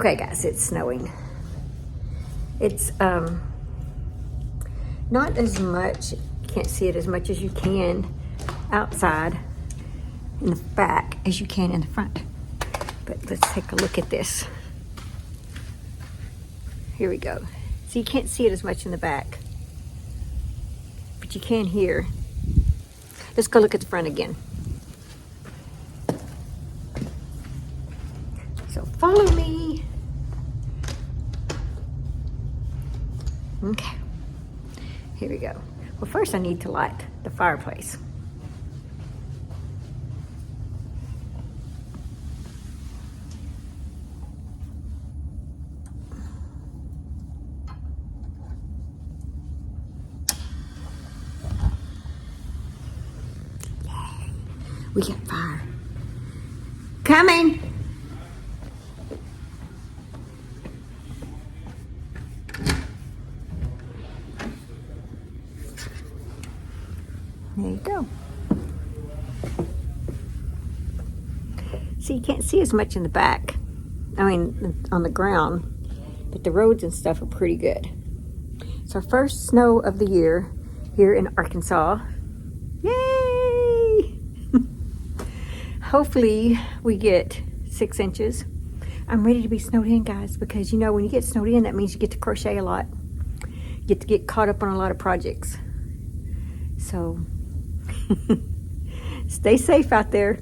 Okay guys, it's snowing. It's not as much, you can't see it as much as you can outside in the back as you can in the front. But let's take a look at this. Here we go. So you can't see it as much in the back, but you can here. Let's go look at the front again. So follow me. Okay, here we go. Well, first I need to light the fireplace. Yay, we got fire. Coming. There you go. See, you can't see as much in the back. I mean, on the ground, but the roads and stuff are pretty good. It's our first snow of the year here in Arkansas. Yay! Hopefully we get 6 inches. I'm ready to be snowed in, guys, because you know, when you get snowed in, that means you get to crochet a lot. You get to get caught up on a lot of projects. So, stay safe out there.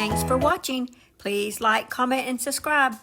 Thanks for watching. Please like, comment, and subscribe.